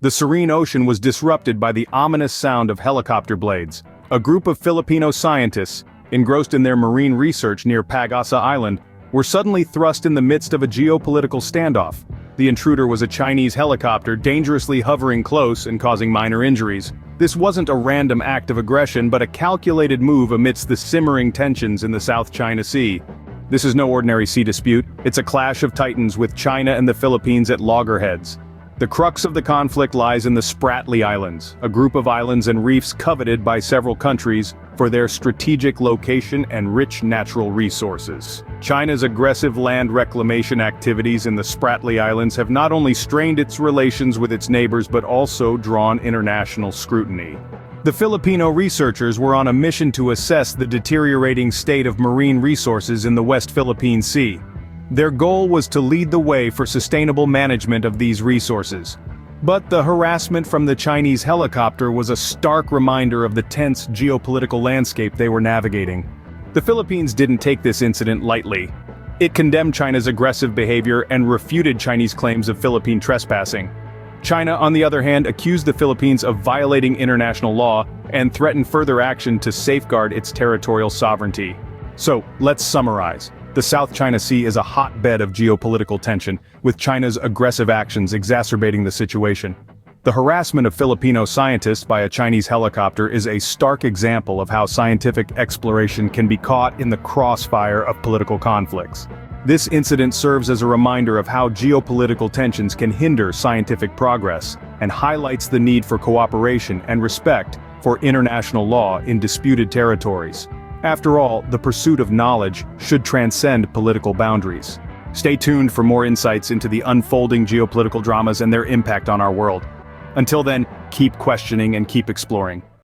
The serene ocean was disrupted by the ominous sound of helicopter blades. A group of Filipino scientists, engrossed in their marine research near Pag-asa Island, were suddenly thrust in the midst of a geopolitical standoff. The intruder was a Chinese helicopter dangerously hovering close and causing minor injuries. This wasn't a random act of aggression but a calculated move amidst the simmering tensions in the South China Sea. This is no ordinary sea dispute, it's a clash of titans with China and the Philippines at loggerheads. The crux of the conflict lies in the Spratly Islands, a group of islands and reefs coveted by several countries for their strategic location and rich natural resources. China's aggressive land reclamation activities in the Spratly Islands have not only strained its relations with its neighbors but also drawn international scrutiny. The Filipino researchers were on a mission to assess the deteriorating state of marine resources in the West Philippine Sea. Their goal was to lead the way for sustainable management of these resources. But the harassment from the Chinese helicopter was a stark reminder of the tense geopolitical landscape they were navigating. The Philippines didn't take this incident lightly. It condemned China's aggressive behavior and refuted Chinese claims of Philippine trespassing. China, on the other hand, accused the Philippines of violating international law and threatened further action to safeguard its territorial sovereignty. So, let's summarize. The South China Sea is a hotbed of geopolitical tension, with China's aggressive actions exacerbating the situation. The harassment of Filipino scientists by a Chinese helicopter is a stark example of how scientific exploration can be caught in the crossfire of political conflicts. This incident serves as a reminder of how geopolitical tensions can hinder scientific progress, and highlights the need for cooperation and respect for international law in disputed territories. After all, the pursuit of knowledge should transcend political boundaries. Stay tuned for more insights into the unfolding geopolitical dramas and their impact on our world. Until then, keep questioning and keep exploring.